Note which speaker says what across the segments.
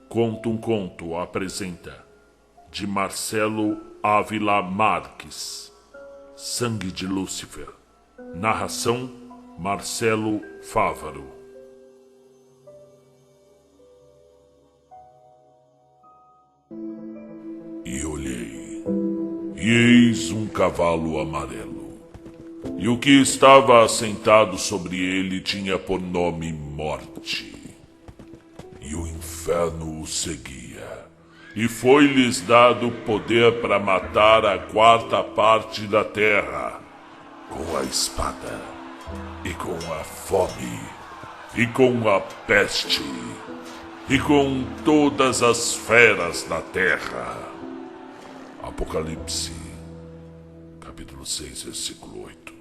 Speaker 1: Conta um Conto apresenta, de Marcelo Ávila Marques, Sangue de Lúcifer. Narração, Marcelo Fávaro. E olhei, e eis um cavalo amarelo, e o que estava assentado sobre ele tinha por nome Morte. E o inferno o seguia, e foi-lhes dado poder para matar a quarta parte da terra, com a espada, e com a fome, e com a peste, e com todas as feras da terra. Apocalipse, capítulo 6, versículo 8.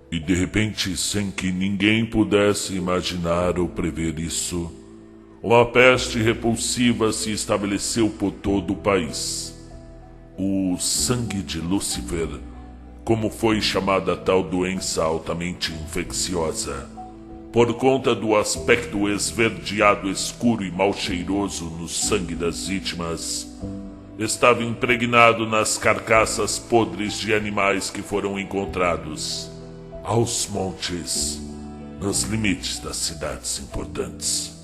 Speaker 1: E de repente, sem que ninguém pudesse imaginar ou prever isso, uma peste repulsiva se estabeleceu por todo o país. O sangue de Lúcifer, como foi chamada tal doença altamente infecciosa, por conta do aspecto esverdeado, escuro e mal cheiroso no sangue das vítimas, estava impregnado nas carcaças podres de animais que foram encontrados aos montes, nos limites das cidades importantes.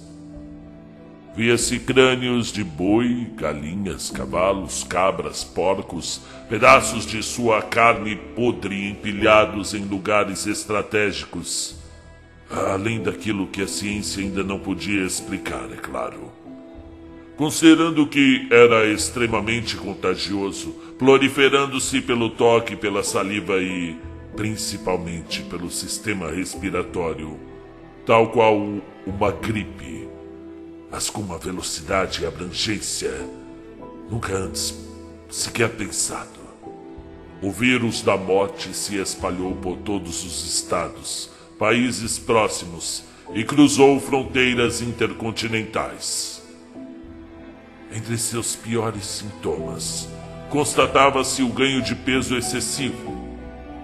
Speaker 1: Via-se crânios de boi, galinhas, cavalos, cabras, porcos, pedaços de sua carne podre empilhados em lugares estratégicos, além daquilo que a ciência ainda não podia explicar, é claro. Considerando que era extremamente contagioso, proliferando-se pelo toque, pela saliva e principalmente pelo sistema respiratório, tal qual uma gripe, mas com uma velocidade e abrangência nunca antes sequer pensado. O vírus da morte se espalhou por todos os estados, países próximos e cruzou fronteiras intercontinentais. Entre seus piores sintomas, constatava-se o ganho de peso excessivo.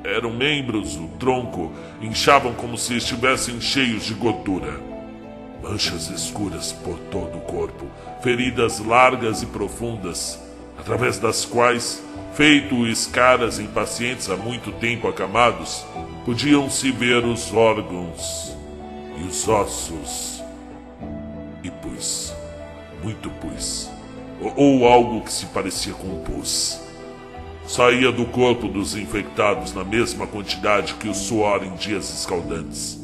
Speaker 1: Eram membros, o tronco, inchavam como se estivessem cheios de gordura. Manchas escuras por todo o corpo, feridas largas e profundas, através das quais, feito escaras em pacientes há muito tempo acamados, podiam-se ver os órgãos e os ossos. E pus, muito pus, ou algo que se parecia com pus, saía do corpo dos infectados na mesma quantidade que o suor em dias escaldantes.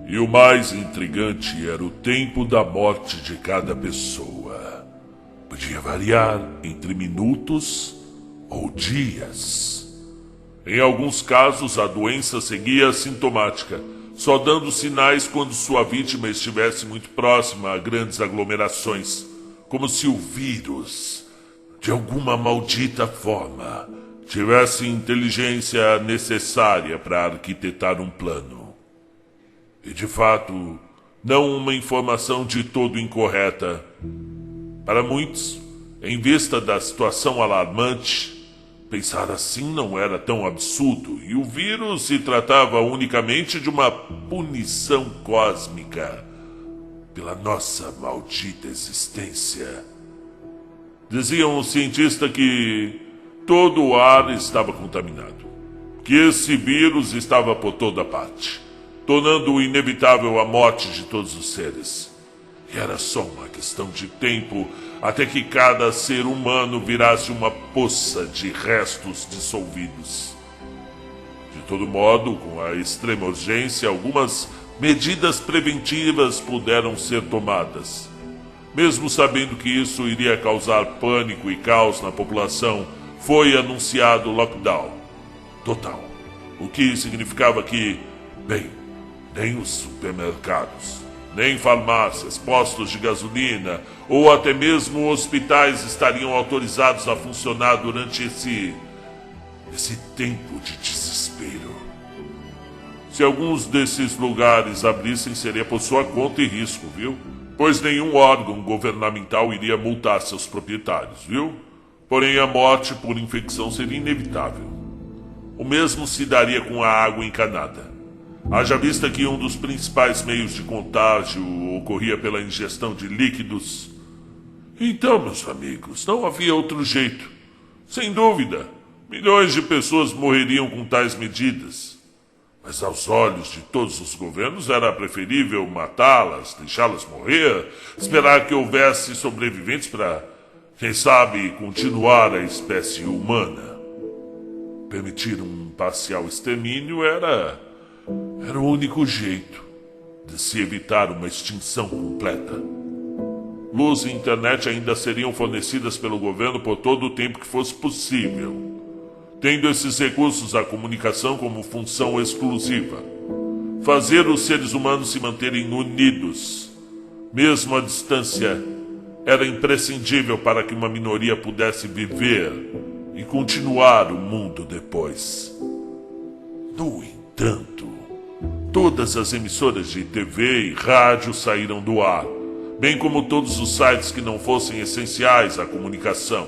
Speaker 1: E o mais intrigante era o tempo da morte de cada pessoa. Podia variar entre minutos ou dias. Em alguns casos, a doença seguia assintomática, só dando sinais quando sua vítima estivesse muito próxima a grandes aglomerações, como se o vírus, de alguma maldita forma, tivesse inteligência necessária para arquitetar um plano. E de fato, não uma informação de todo incorreta. Para muitos, em vista da situação alarmante, pensar assim não era tão absurdo, e o vírus se tratava unicamente de uma punição cósmica pela nossa maldita existência. Diziam os cientistas que todo o ar estava contaminado, que esse vírus estava por toda parte, tornando inevitável a morte de todos os seres. E era só uma questão de tempo até que cada ser humano virasse uma poça de restos dissolvidos. De todo modo, com a extrema urgência, algumas medidas preventivas puderam ser tomadas. Mesmo sabendo que isso iria causar pânico e caos na população, foi anunciado lockdown total. O que significava que, bem, nem os supermercados, nem farmácias, postos de gasolina ou até mesmo hospitais estariam autorizados a funcionar durante esse tempo de desespero. Se alguns desses lugares abrissem, seria por sua conta e risco, viu? Pois nenhum órgão governamental iria multar seus proprietários, viu? Porém, a morte por infecção seria inevitável. O mesmo se daria com a água encanada. Haja vista que um dos principais meios de contágio ocorria pela ingestão de líquidos. Então, meus amigos, não havia outro jeito. Sem dúvida, milhões de pessoas morreriam com tais medidas. Mas aos olhos de todos os governos era preferível matá-las, deixá-las morrer, esperar que houvesse sobreviventes para, quem sabe, continuar a espécie humana. Permitir um parcial extermínio era o único jeito de se evitar uma extinção completa. Luz e internet ainda seriam fornecidas pelo governo por todo o tempo que fosse possível, tendo esses recursos a comunicação como função exclusiva. Fazer os seres humanos se manterem unidos, mesmo à distância, era imprescindível para que uma minoria pudesse viver e continuar o mundo depois. No entanto, todas as emissoras de TV e rádio saíram do ar, bem como todos os sites que não fossem essenciais à comunicação.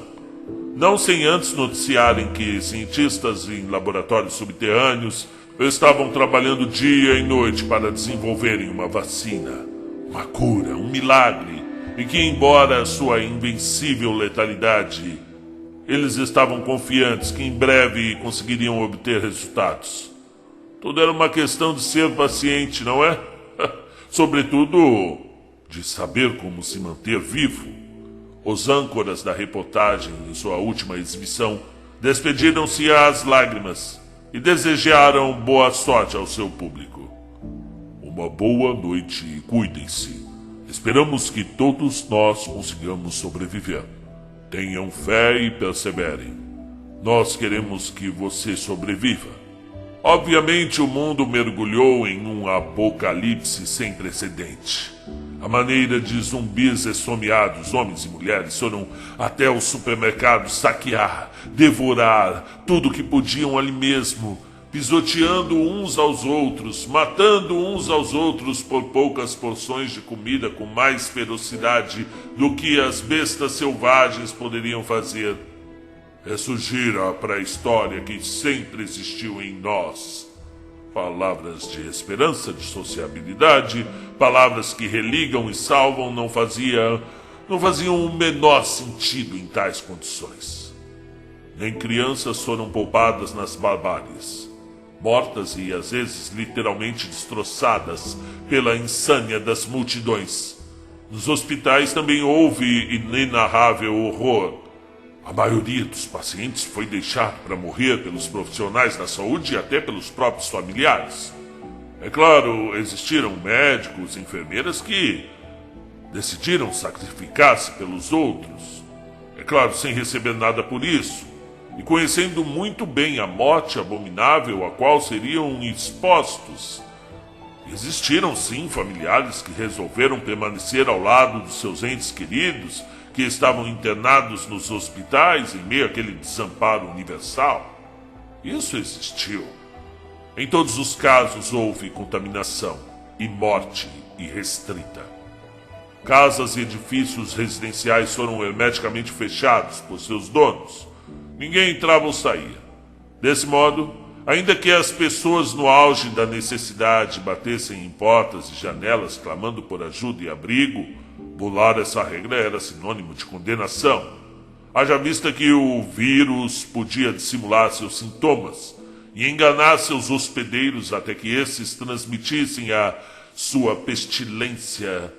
Speaker 1: Não sem antes noticiarem que cientistas em laboratórios subterrâneos estavam trabalhando dia e noite para desenvolverem uma vacina, uma cura, um milagre, e que, embora sua invencível letalidade, eles estavam confiantes que em breve conseguiriam obter resultados. Tudo era uma questão de ser paciente, não é? Sobretudo, de saber como se manter vivo. Os âncoras da reportagem, em sua última exibição, despediram-se às lágrimas e desejaram boa sorte ao seu público. Uma boa noite e cuidem-se. Esperamos que todos nós consigamos sobreviver. Tenham fé e perseverem. Nós queremos que você sobreviva. Obviamente o mundo mergulhou em um apocalipse sem precedente. À maneira de zumbis esfomeados, homens e mulheres foram até os supermercados saquear, devorar tudo que podiam ali mesmo, pisoteando uns aos outros, matando uns aos outros por poucas porções de comida com mais ferocidade do que as bestas selvagens poderiam fazer. Ressurgir a pré-história que sempre existiu em nós. Palavras de esperança, de sociabilidade, palavras que religam e salvam não faziam o menor sentido em tais condições. Nem crianças foram poupadas nas barbáries. Mortas e às vezes literalmente destroçadas pela insânia das multidões. Nos hospitais também houve inenarrável horror. A maioria dos pacientes foi deixado para morrer pelos profissionais da saúde e até pelos próprios familiares. É claro, existiram médicos e enfermeiras que decidiram sacrificar-se pelos outros. É claro, sem receber nada por isso. E conhecendo muito bem a morte abominável a qual seriam expostos. Existiram sim familiares que resolveram permanecer ao lado dos seus entes queridos, que estavam internados nos hospitais em meio àquele desamparo universal. Isso existiu. Em todos os casos houve contaminação e morte irrestrita. Casas e edifícios residenciais foram hermeticamente fechados por seus donos. Ninguém entrava ou saía. Desse modo, ainda que as pessoas no auge da necessidade batessem em portas e janelas clamando por ajuda e abrigo, bular essa regra era sinônimo de condenação. Haja vista que o vírus podia dissimular seus sintomas e enganar seus hospedeiros até que esses transmitissem a sua pestilência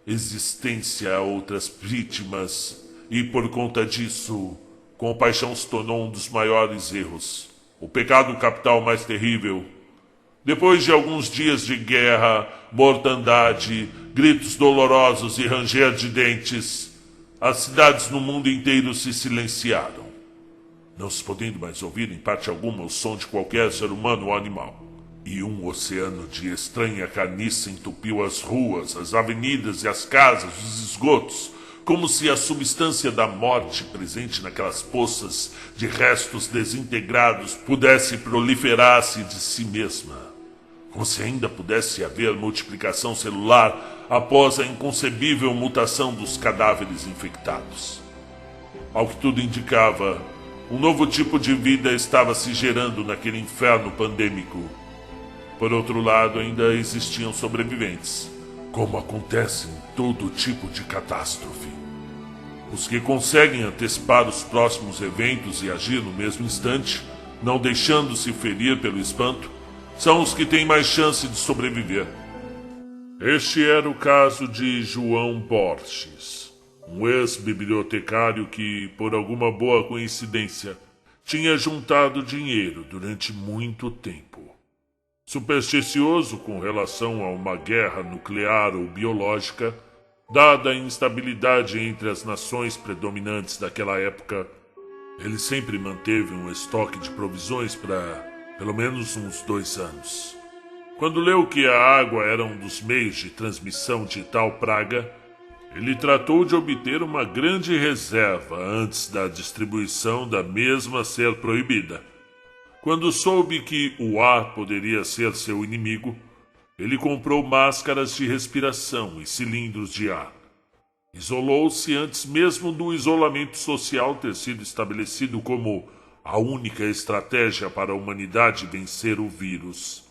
Speaker 1: existência a outras vítimas, e por conta disso, compaixão se tornou um dos maiores erros, o pecado capital mais terrível. Depois de alguns dias de guerra, mortandade, gritos dolorosos e ranger de dentes, as cidades no mundo inteiro se silenciaram, não se podendo mais ouvir em parte alguma o som de qualquer ser humano ou animal. E um oceano de estranha carniça entupiu as ruas, as avenidas e as casas, os esgotos, como se a substância da morte presente naquelas poças de restos desintegrados pudesse proliferar-se de si mesma. Como se ainda pudesse haver multiplicação celular após a inconcebível mutação dos cadáveres infectados. Ao que tudo indicava, Um novo tipo de vida estava se gerando naquele inferno pandêmico. Por outro lado, ainda existiam sobreviventes, como acontece em todo tipo de catástrofe. Os que conseguem antecipar os próximos eventos e agir no mesmo instante, não deixando-se ferir pelo espanto, são os que têm mais chance de sobreviver. Este era o caso de João Borges, um ex-bibliotecário que, por alguma boa coincidência, tinha juntado dinheiro durante muito tempo. Supersticioso com relação a uma guerra nuclear ou biológica, dada a instabilidade entre as nações predominantes daquela época, ele sempre manteve um estoque de provisões para pelo menos uns 2 anos. Quando leu que a água era um dos meios de transmissão de tal praga, ele tratou de obter uma grande reserva antes da distribuição da mesma ser proibida. Quando soube que o ar poderia ser seu inimigo, ele comprou máscaras de respiração e cilindros de ar. Isolou-se antes mesmo do isolamento social ter sido estabelecido como a única estratégia para a humanidade vencer o vírus.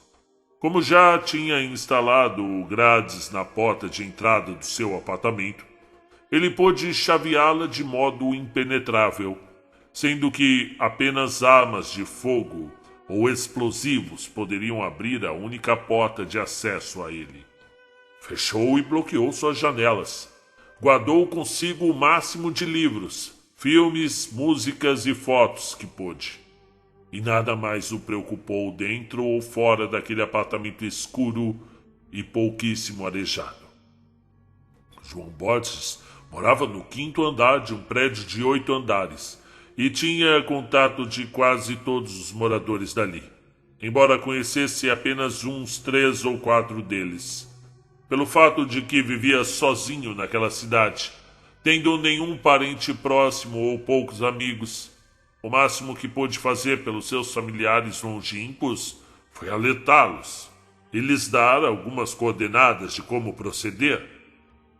Speaker 1: Como já tinha instalado grades na porta de entrada do seu apartamento, ele pôde chaveá-la de modo impenetrável, sendo que apenas armas de fogo ou explosivos poderiam abrir a única porta de acesso a ele. Fechou e bloqueou suas janelas. Guardou consigo o máximo de livros, filmes, músicas e fotos que pôde. E nada mais o preocupou dentro ou fora daquele apartamento escuro e pouquíssimo arejado. João Borges morava no 5º andar de um prédio de 8 andares e tinha contato de quase todos os moradores dali, embora conhecesse apenas uns 3 ou 4 deles. Pelo fato de que vivia sozinho naquela cidade, tendo nenhum parente próximo ou poucos amigos, o máximo que pôde fazer pelos seus familiares longínquos foi alertá-los e lhes dar algumas coordenadas de como proceder.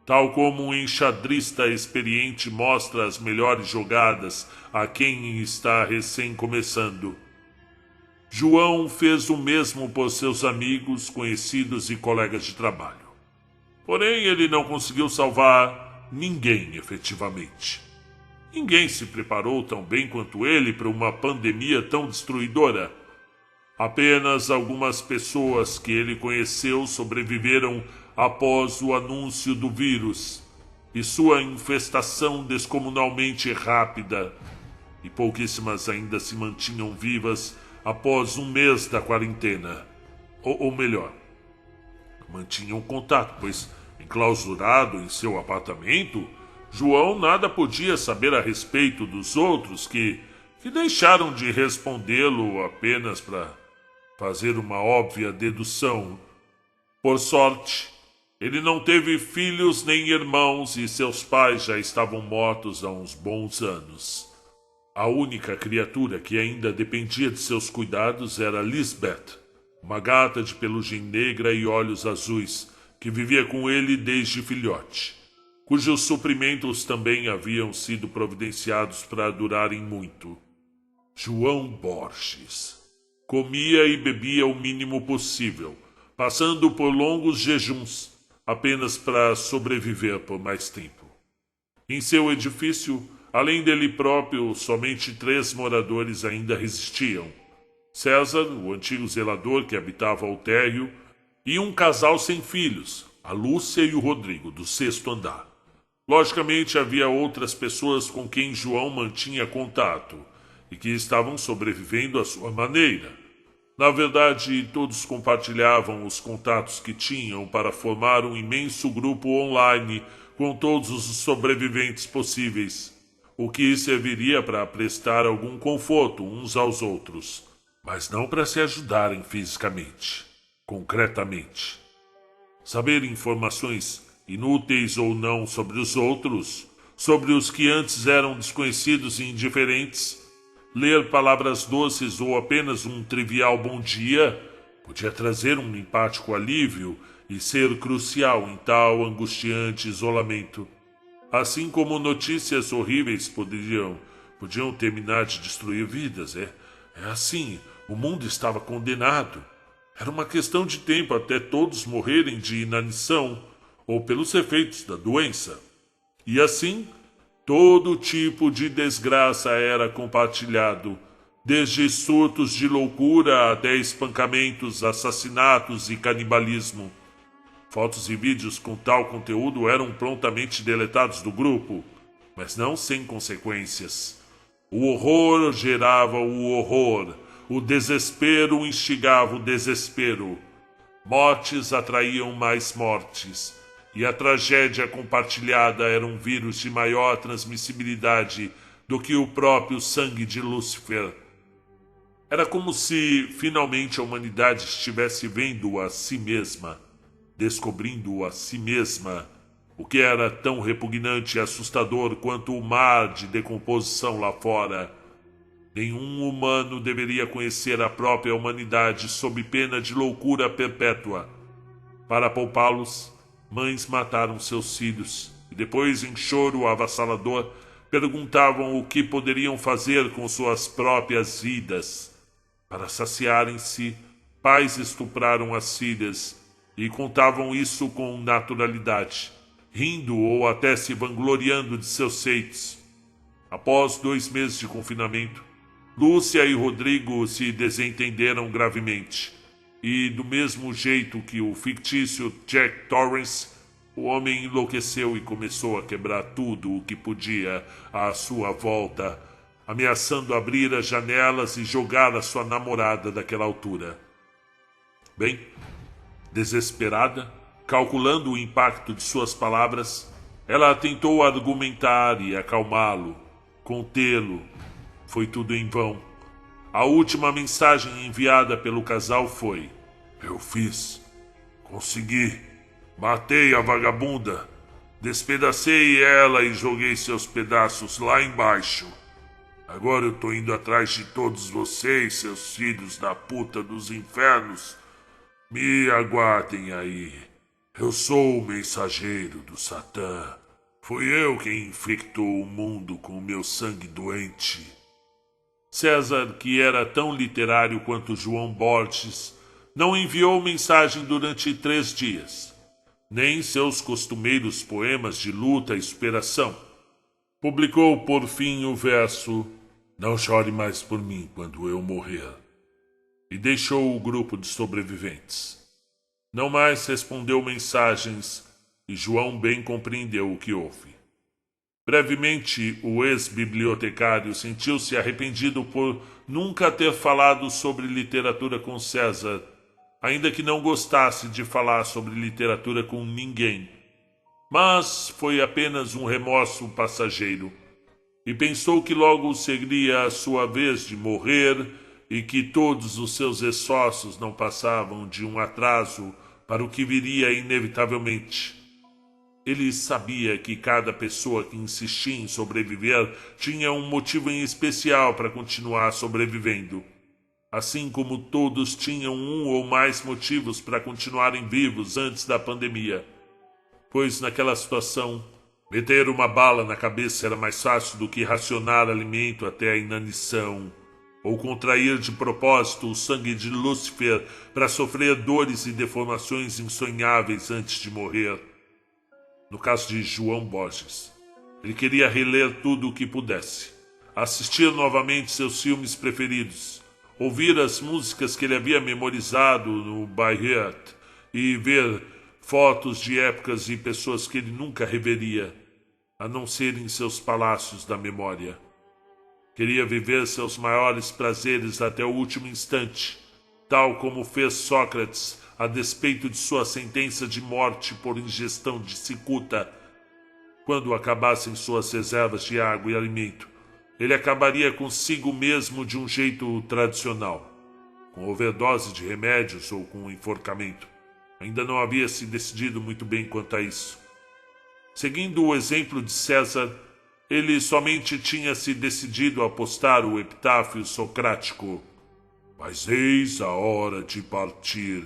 Speaker 1: Tal como um enxadrista experiente mostra as melhores jogadas a quem está recém começando. João fez o mesmo por seus amigos, conhecidos e colegas de trabalho. Porém, ele não conseguiu salvar ninguém efetivamente. Ninguém se preparou tão bem quanto ele para uma pandemia tão destruidora. Apenas algumas pessoas que ele conheceu sobreviveram após o anúncio do vírus e sua infestação descomunalmente rápida, e pouquíssimas ainda se mantinham vivas após 1 mês da quarentena. Ou melhor, mantinham contato, pois, enclausurado em seu apartamento, João nada podia saber a respeito dos outros que deixaram de respondê-lo apenas para fazer uma óbvia dedução. Por sorte, ele não teve filhos nem irmãos e seus pais já estavam mortos há uns bons anos. A única criatura que ainda dependia de seus cuidados era Lisbeth, uma gata de pelugem negra e olhos azuis, que vivia com ele desde filhote, cujos suprimentos também haviam sido providenciados para durarem muito. João Borges comia e bebia o mínimo possível, passando por longos jejuns, apenas para sobreviver por mais tempo. Em seu edifício, além dele próprio, somente 3 moradores ainda resistiam: César, o antigo zelador que habitava o térreo, e um casal sem filhos, a Lúcia e o Rodrigo, do 6º andar. Logicamente, havia outras pessoas com quem João mantinha contato e que estavam sobrevivendo à sua maneira. Na verdade, todos compartilhavam os contatos que tinham para formar um imenso grupo online com todos os sobreviventes possíveis, o que serviria para prestar algum conforto uns aos outros, mas não para se ajudarem fisicamente, concretamente. Saber informações inúteis ou não sobre os outros, sobre os que antes eram desconhecidos e indiferentes, ler palavras doces ou apenas um trivial bom dia podia trazer um empático alívio e ser crucial em tal angustiante isolamento. Assim como notícias horríveis poderiam Podiam terminar de destruir vidas. É assim. O mundo estava condenado. Era uma questão de tempo até todos morrerem de inanição ou pelos efeitos da doença. E assim, todo tipo de desgraça era compartilhado, desde surtos de loucura até espancamentos, assassinatos e canibalismo. Fotos e vídeos com tal conteúdo eram prontamente deletados do grupo, mas não sem consequências. O horror gerava o horror, o desespero instigava o desespero. Mortes atraíam mais mortes, e a tragédia compartilhada era um vírus de maior transmissibilidade do que o próprio sangue de Lúcifer. Era como se finalmente a humanidade estivesse vendo a si mesma, descobrindo a si mesma, o que era tão repugnante e assustador quanto o mar de decomposição lá fora. Nenhum humano deveria conhecer a própria humanidade sob pena de loucura perpétua. Para poupá-los, mães mataram seus filhos e depois, em choro avassalador, perguntavam o que poderiam fazer com suas próprias vidas. Para saciarem-se, pais estupraram as filhas e contavam isso com naturalidade, rindo ou até se vangloriando de seus feitos. Após 2 meses de confinamento, Lúcia e Rodrigo se desentenderam gravemente, e do mesmo jeito que o fictício Jack Torrance, o homem enlouqueceu e começou a quebrar tudo o que podia à sua volta, ameaçando abrir as janelas e jogar a sua namorada daquela altura. Bem, desesperada, calculando o impacto de suas palavras, ela tentou argumentar e acalmá-lo, contê-lo. Foi tudo em vão. A última mensagem enviada pelo casal foi: "Eu fiz. Consegui. Matei a vagabunda. Despedacei ela e joguei seus pedaços lá embaixo. Agora eu tô indo atrás de todos vocês, seus filhos da puta dos infernos. Me aguardem aí. Eu sou o mensageiro do Satã. Fui eu quem infectou o mundo com o meu sangue doente." César, que era tão literário quanto João Borges, não enviou mensagem durante 3 dias, nem seus costumeiros poemas de luta e superação. Publicou por fim o verso "Não chore mais por mim quando eu morrer", e deixou o grupo de sobreviventes. Não mais respondeu mensagens e João bem compreendeu o que houve. Brevemente, o ex-bibliotecário sentiu-se arrependido por nunca ter falado sobre literatura com César, ainda que não gostasse de falar sobre literatura com ninguém. Mas foi apenas um remorso passageiro, e pensou que logo seria a sua vez de morrer e que todos os seus esforços não passavam de um atraso para o que viria inevitavelmente. Ele sabia que cada pessoa que insistia em sobreviver tinha um motivo em especial para continuar sobrevivendo, assim como todos tinham um ou mais motivos para continuarem vivos antes da pandemia, pois naquela situação, meter uma bala na cabeça era mais fácil do que racionar alimento até a inanição, ou contrair de propósito o sangue de Lúcifer para sofrer dores e deformações insonháveis antes de morrer. No caso de João Borges, ele queria reler tudo o que pudesse, assistir novamente seus filmes preferidos, ouvir as músicas que ele havia memorizado no Bayreuth e ver fotos de épocas e pessoas que ele nunca reveria, a não ser em seus palácios da memória. Queria viver seus maiores prazeres até o último instante, tal como fez Sócrates a despeito de sua sentença de morte por ingestão de cicuta. Quando acabassem suas reservas de água e alimento, ele acabaria consigo mesmo de um jeito tradicional, com overdose de remédios ou com enforcamento. Ainda não havia se decidido muito bem quanto a isso. Seguindo o exemplo de César, ele somente tinha se decidido a postar o epitáfio socrático: "Mas eis a hora de partir.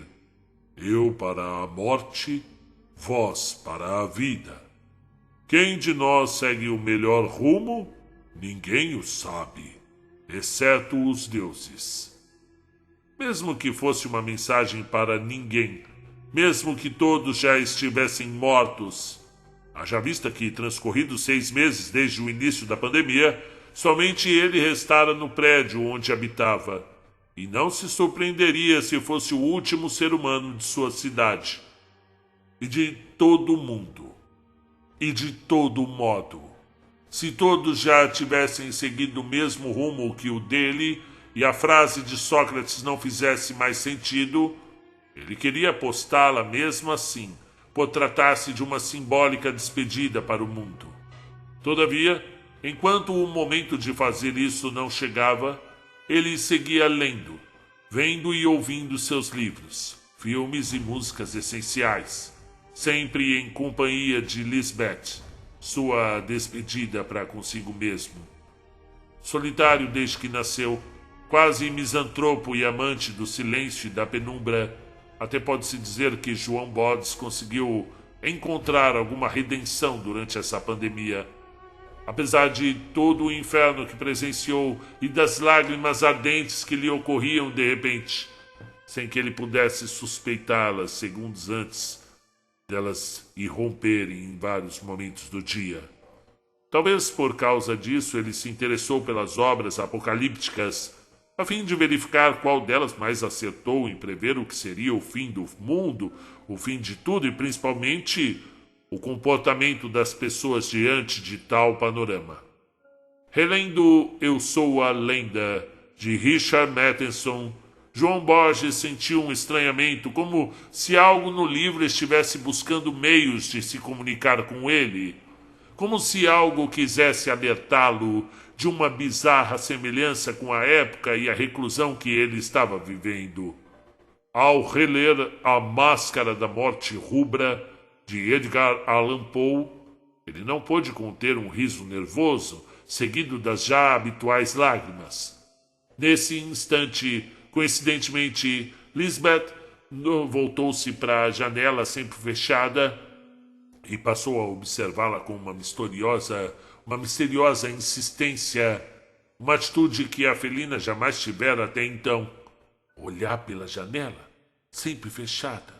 Speaker 1: Eu para a morte, vós para a vida. Quem de nós segue o melhor rumo? Ninguém o sabe, exceto os deuses. Mesmo que fosse uma mensagem para ninguém, mesmo que todos já estivessem mortos, haja vista que, transcorridos 6 meses desde o início da pandemia, somente ele restara no prédio onde habitava, e não se surpreenderia se fosse o último ser humano de sua cidade. E de todo mundo. E de todo modo. Se todos já tivessem seguido o mesmo rumo que o dele, e a frase de Sócrates não fizesse mais sentido, ele queria postá-la mesmo assim, por tratar-se de uma simbólica despedida para o mundo. Todavia, enquanto o momento de fazer isso não chegava, ele seguia lendo, vendo e ouvindo seus livros, filmes e músicas essenciais, sempre em companhia de Lisbeth, sua despedida para consigo mesmo. Solitário desde que nasceu, quase misantropo e amante do silêncio e da penumbra, até pode-se dizer que João Bodes conseguiu encontrar alguma redenção durante essa pandemia. Apesar de todo o inferno que presenciou e das lágrimas ardentes que lhe ocorriam de repente, sem que ele pudesse suspeitá-las segundos antes delas irromperem em vários momentos do dia. Talvez por causa disso ele se interessou pelas obras apocalípticas, a fim de verificar qual delas mais acertou em prever o que seria o fim do mundo, o fim de tudo e principalmente o comportamento das pessoas diante de tal panorama. Relendo Eu Sou a Lenda, de Richard Matheson, João Borges sentiu um estranhamento, como se algo no livro estivesse buscando meios de se comunicar com ele, como se algo quisesse alertá-lo de uma bizarra semelhança com a época e a reclusão que ele estava vivendo. Ao reler A Máscara da Morte Rubra, de Edgar Allan Poe, ele não pôde conter um riso nervoso, seguido das já habituais lágrimas. Nesse instante, coincidentemente, Lisbeth voltou-se para a janela sempre fechada e passou a observá-la com uma misteriosa insistência, uma atitude que a felina jamais tivera até então. Olhar pela janela, sempre fechada,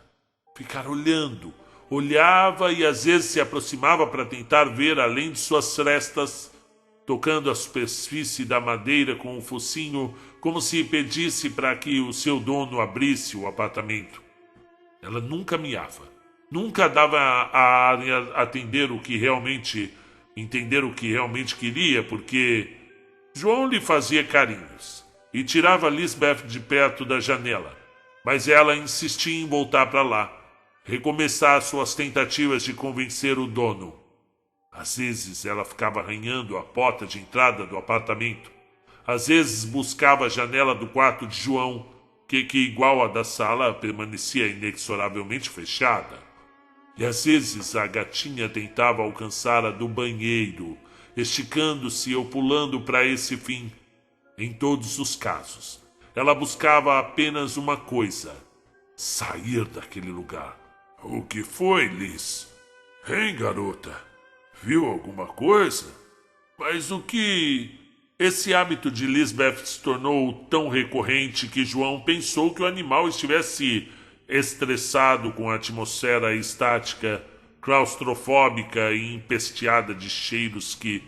Speaker 1: ficar olhando. Olhava e às vezes se aproximava para tentar ver além de suas frestas, tocando a superfície da madeira com o focinho, como se pedisse para que o seu dono abrisse o apartamento. Ela nunca miava, nunca dava a entender o que realmente queria, porque João lhe fazia carinhos e tirava Lisbeth de perto da janela, mas ela insistia em voltar para lá, recomeçar suas tentativas de convencer o dono. Às vezes ela ficava arranhando a porta de entrada do apartamento. Às vezes buscava a janela do quarto de João, que igual a da sala, permanecia inexoravelmente fechada. E às vezes a gatinha tentava alcançar a do banheiro, esticando-se ou pulando para esse fim. Em todos os casos, ela buscava apenas uma coisa: sair daquele lugar. O que foi, Liz? Hein, garota? Viu alguma coisa? Mas o que... Esse hábito de Lisbeth se tornou tão recorrente que João pensou que o animal estivesse estressado com a atmosfera estática, claustrofóbica e empesteada de cheiros que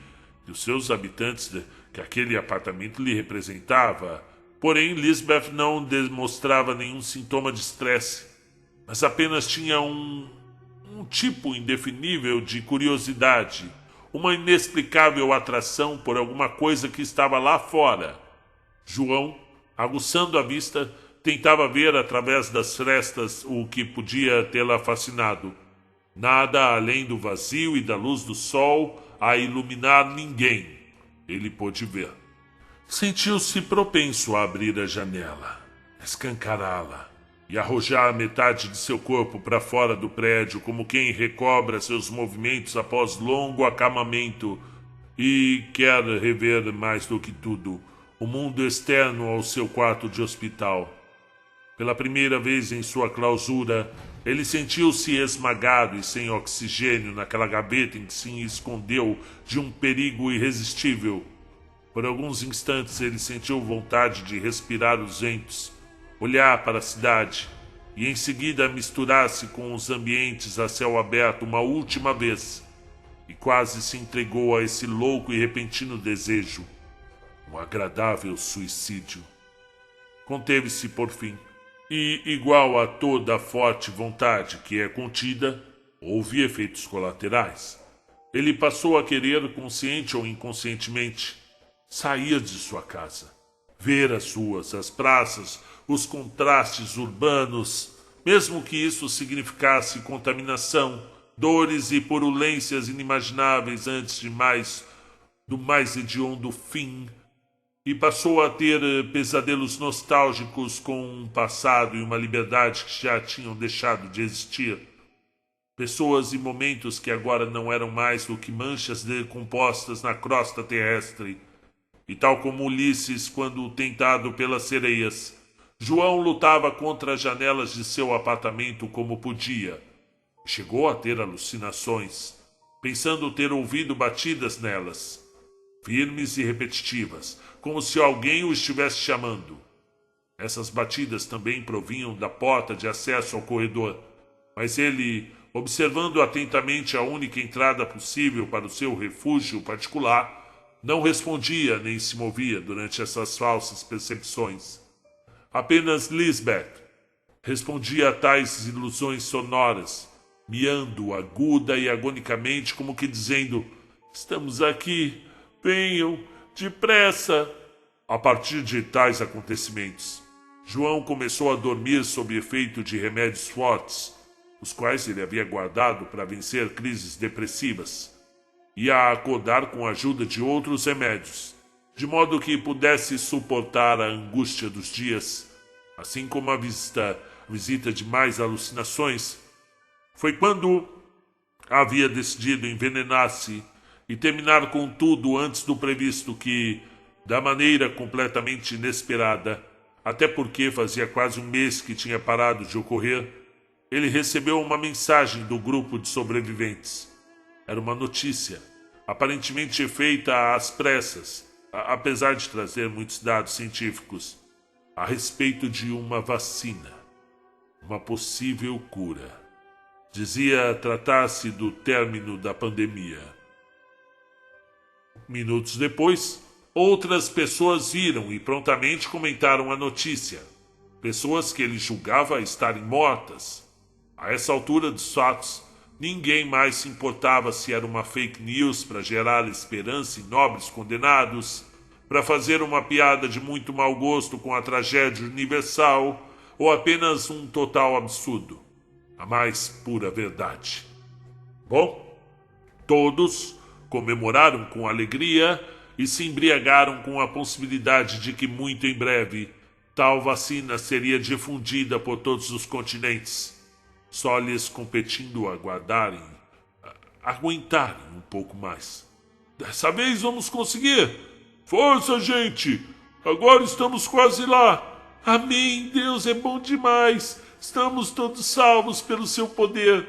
Speaker 1: os seus habitantes, que aquele apartamento lhe representava. Porém, Lisbeth não demonstrava nenhum sintoma de estresse, mas apenas tinha um tipo indefinível de curiosidade, uma inexplicável atração por alguma coisa que estava lá fora. João, aguçando a vista, tentava ver através das frestas o que podia tê-la fascinado. Nada além do vazio e da luz do sol a iluminar ninguém ele pôde ver. Sentiu-se propenso a abrir a janela, escancará-la e arrojar metade de seu corpo para fora do prédio, como quem recobra seus movimentos após longo acamamento e quer rever mais do que tudo o mundo externo ao seu quarto de hospital. Pela primeira vez em sua clausura, ele sentiu-se esmagado e sem oxigênio naquela gaveta em que se escondeu de um perigo irresistível. Por alguns instantes ele sentiu vontade de respirar os ventos, olhar para a cidade e em seguida misturar-se com os ambientes a céu aberto uma última vez, e quase se entregou a esse louco e repentino desejo, um agradável suicídio. Conteve-se por fim, e, igual a toda a forte vontade que é contida, houve efeitos colaterais. Ele passou a querer, consciente ou inconscientemente, sair de sua casa, ver as ruas, as praças, os contrastes urbanos, mesmo que isso significasse contaminação, dores e purulências inimagináveis antes de mais do mais hediondo fim, e passou a ter pesadelos nostálgicos com um passado e uma liberdade que já tinham deixado de existir. Pessoas e momentos que agora não eram mais do que manchas decompostas na crosta terrestre. E tal como Ulisses, quando tentado pelas sereias, João lutava contra as janelas de seu apartamento como podia. Chegou a ter alucinações, pensando ter ouvido batidas nelas, firmes e repetitivas, como se alguém o estivesse chamando. Essas batidas também provinham da porta de acesso ao corredor, mas ele, observando atentamente a única entrada possível para o seu refúgio particular, não respondia nem se movia durante essas falsas percepções. Apenas Lisbeth respondia a tais ilusões sonoras, miando aguda e agonicamente, como que dizendo: "Estamos aqui, venham, depressa." A partir de tais acontecimentos, João começou a dormir sob efeito de remédios fortes, os quais ele havia guardado para vencer crises depressivas, e a acordar com a ajuda de outros remédios, de modo que pudesse suportar a angústia dos dias, assim como a visita de mais alucinações. Foi quando havia decidido envenenar-se e terminar com tudo antes do previsto que, da maneira completamente inesperada, até porque fazia quase um mês que tinha parado de ocorrer, ele recebeu uma mensagem do grupo de sobreviventes. Era uma notícia, aparentemente feita às pressas, apesar de trazer muitos dados científicos, a respeito de uma vacina, uma possível cura. Dizia tratar-se do término da pandemia. Minutos depois, outras pessoas viram e prontamente comentaram a notícia. Pessoas que ele julgava estarem mortas. A essa altura dos fatos, ninguém mais se importava se era uma fake news para gerar esperança em nobres condenados, para fazer uma piada de muito mau gosto com a tragédia universal, ou apenas um total absurdo. A mais pura verdade. Bom, todos comemoraram com alegria e se embriagaram com a possibilidade de que muito em breve tal vacina seria difundida por todos os continentes, só lhes competindo aguardarem, aguentarem um pouco mais. Dessa vez vamos conseguir! Força, gente! Agora estamos quase lá! Amém! Deus é bom demais! Estamos todos salvos pelo seu poder!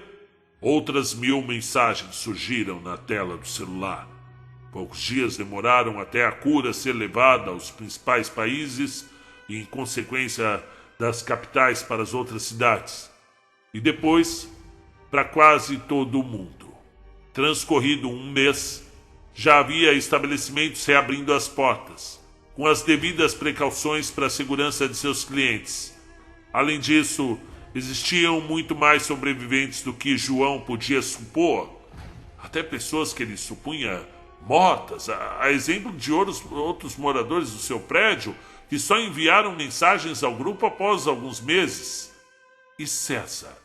Speaker 1: Outras 1000 mensagens surgiram na tela do celular. Poucos dias demoraram até a cura ser levada aos principais países e, em consequência, das capitais para as outras cidades. E depois, para quase todo o mundo. Transcorrido um mês, já havia estabelecimentos reabrindo as portas, com as devidas precauções para a segurança de seus clientes. Além disso, existiam muito mais sobreviventes do que João podia supor. Até pessoas que ele supunha mortas, a exemplo de outros moradores do seu prédio, que só enviaram mensagens ao grupo após alguns meses. E César,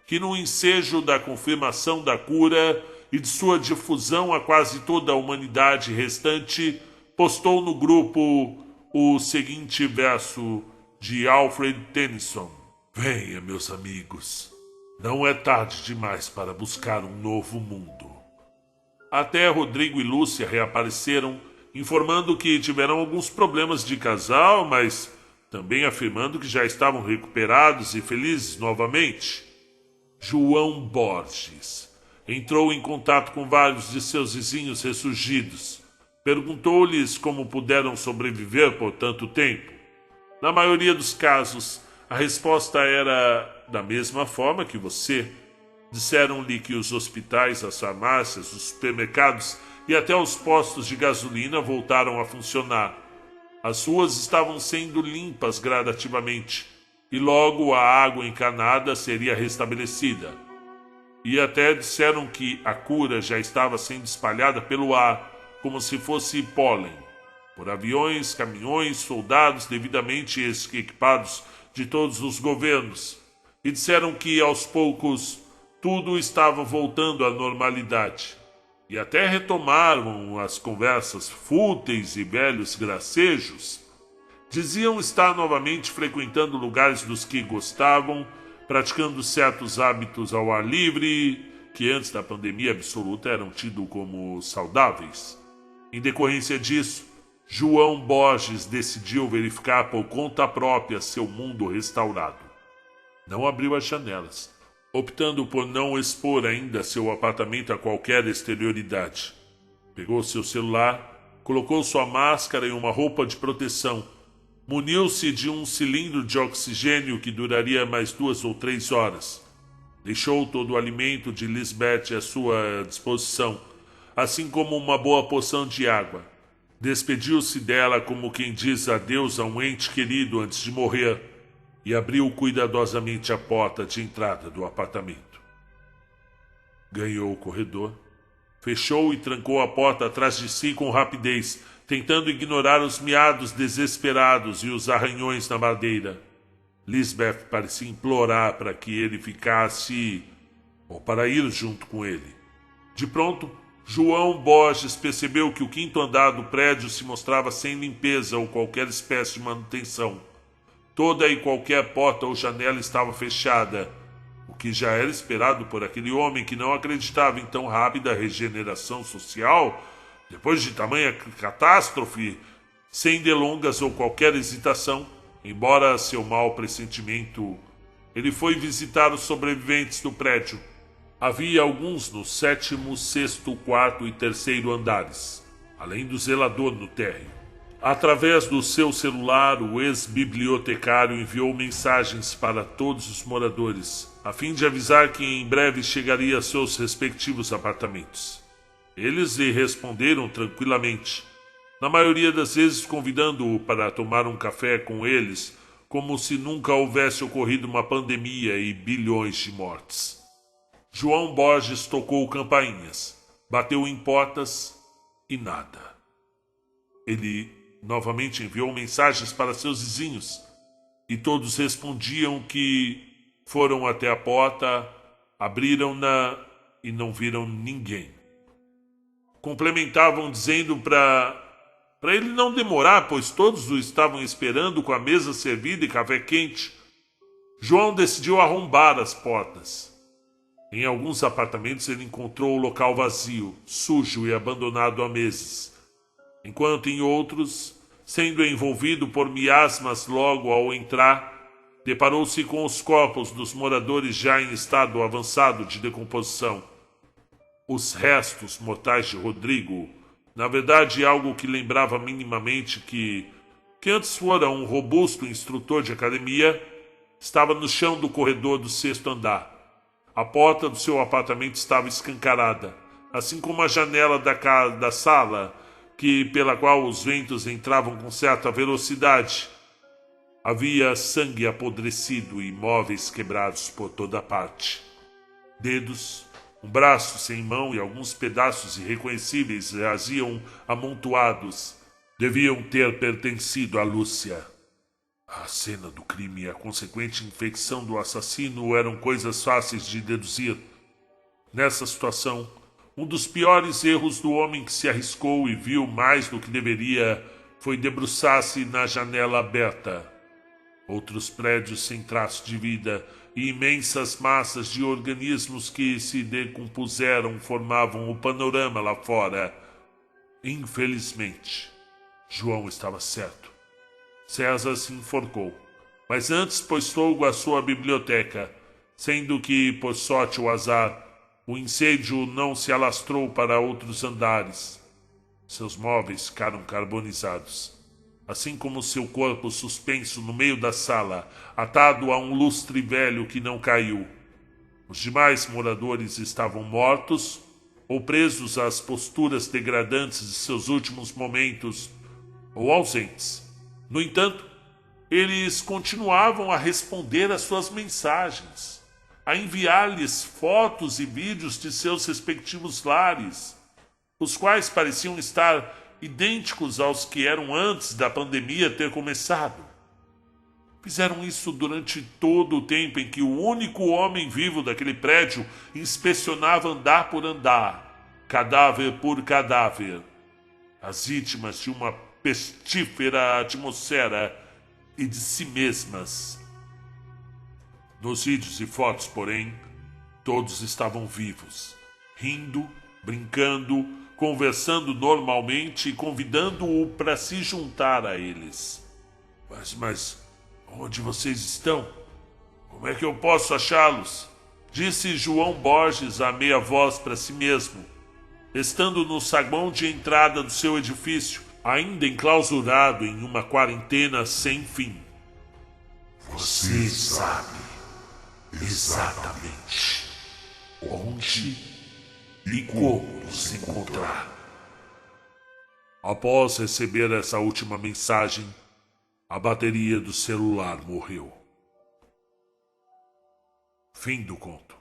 Speaker 1: que no ensejo da confirmação da cura e de sua difusão a quase toda a humanidade restante, postou no grupo o seguinte verso de Alfred Tennyson: "Venha, meus amigos, não é tarde demais para buscar um novo mundo." Até Rodrigo e Lúcia reapareceram, informando que tiveram alguns problemas de casal, mas também afirmando que já estavam recuperados e felizes novamente. João Borges entrou em contato com vários de seus vizinhos ressurgidos, Perguntou-lhes como puderam sobreviver por tanto tempo. Na maioria dos casos, a resposta era da mesma forma que você. Disseram-lhe que os hospitais, as farmácias, os supermercados e até os postos de gasolina voltaram a funcionar. As ruas estavam sendo limpas gradativamente e logo a água encanada seria restabelecida. E até disseram que a cura já estava sendo espalhada pelo ar, como se fosse pólen, por aviões, caminhões, soldados devidamente equipados de todos os governos. E disseram que aos poucos tudo estava voltando à normalidade. E até retomaram as conversas fúteis e velhos gracejos. Diziam estar novamente frequentando lugares dos que gostavam, praticando certos hábitos ao ar livre, que antes da pandemia absoluta eram tidos como saudáveis. Em decorrência disso, João Borges decidiu verificar por conta própria seu mundo restaurado. Não abriu as janelas, optando por não expor ainda seu apartamento a qualquer exterioridade. Pegou seu celular, colocou sua máscara e uma roupa de proteção, muniu-se de um cilindro de oxigênio que duraria mais 2 ou 3 horas. Deixou todo o alimento de Lisbeth à sua disposição, assim como uma boa porção de água. Despediu-se dela como quem diz adeus a um ente querido antes de morrer e abriu cuidadosamente a porta de entrada do apartamento. Ganhou o corredor, fechou e trancou a porta atrás de si com rapidez, tentando ignorar os miados desesperados e os arranhões na madeira. Lisbeth parecia implorar para que ele ficasse ou para ir junto com ele. De pronto, João Borges percebeu que o 5º andar do prédio se mostrava sem limpeza ou qualquer espécie de manutenção. Toda e qualquer porta ou janela estava fechada, o que já era esperado por aquele homem que não acreditava em tão rápida regeneração social. Depois de tamanha catástrofe, sem delongas ou qualquer hesitação, embora seu mau pressentimento, ele foi visitar os sobreviventes do prédio. Havia alguns no 7º, 6º, 4º e 3º andares, além do zelador no térreo. Através do seu celular, o ex-bibliotecário enviou mensagens para todos os moradores, a fim de avisar que em breve chegaria a seus respectivos apartamentos. Eles lhe responderam tranquilamente, na maioria das vezes convidando-o para tomar um café com eles, como se nunca houvesse ocorrido uma pandemia e bilhões de mortes. João Borges tocou campainhas, bateu em portas e nada. Ele novamente enviou mensagens para seus vizinhos e todos respondiam que foram até a porta, abriram-na e não viram ninguém. Complementavam dizendo para ele não demorar, pois todos o estavam esperando com a mesa servida e café quente. João decidiu arrombar as portas. Em alguns apartamentos ele encontrou o local vazio, sujo e abandonado há meses, enquanto em outros, sendo envolvido por miasmas logo ao entrar, deparou-se com os corpos dos moradores já em estado avançado de decomposição. Os restos mortais de Rodrigo, na verdade algo que lembrava minimamente que antes fora um robusto instrutor de academia, estava no chão do corredor do 6º andar. A porta do seu apartamento estava escancarada, assim como a janela da sala, pela qual os ventos entravam com certa velocidade. Havia sangue apodrecido e móveis quebrados por toda parte. Dedos, um braço sem mão e alguns pedaços irreconhecíveis jaziam amontoados. Deviam ter pertencido a Lúcia. A cena do crime e a consequente infecção do assassino eram coisas fáceis de deduzir. Nessa situação, um dos piores erros do homem que se arriscou e viu mais do que deveria foi debruçar-se na janela aberta. Outros prédios sem traço de vida e imensas massas de organismos que se decompuseram formavam o panorama lá fora. Infelizmente, João estava certo. César se enforcou, mas antes pôs fogo à sua biblioteca, sendo que, por sorte ou azar, o incêndio não se alastrou para outros andares. Seus móveis ficaram carbonizados, assim como seu corpo suspenso no meio da sala, atado a um lustre velho que não caiu. Os demais moradores estavam mortos ou presos às posturas degradantes de seus últimos momentos, ou ausentes. No entanto, eles continuavam a responder às suas mensagens, a enviar-lhes fotos e vídeos de seus respectivos lares, os quais pareciam estar idênticos aos que eram antes da pandemia ter começado. Fizeram isso durante todo o tempo em que o único homem vivo daquele prédio inspecionava andar por andar, cadáver por cadáver, as vítimas de uma pestífera atmosfera e de si mesmas. Nos vídeos e fotos, porém, todos estavam vivos, rindo, brincando, conversando normalmente e convidando-o para se juntar a eles. Mas onde vocês estão? Como é que eu posso achá-los? Disse João Borges a meia voz para si mesmo, estando no saguão de entrada do seu edifício, ainda enclausurado em uma quarentena sem fim.
Speaker 2: Você sabe exatamente onde e como nos encontrar.
Speaker 1: Após receber essa última mensagem, a bateria do celular morreu. Fim do conto.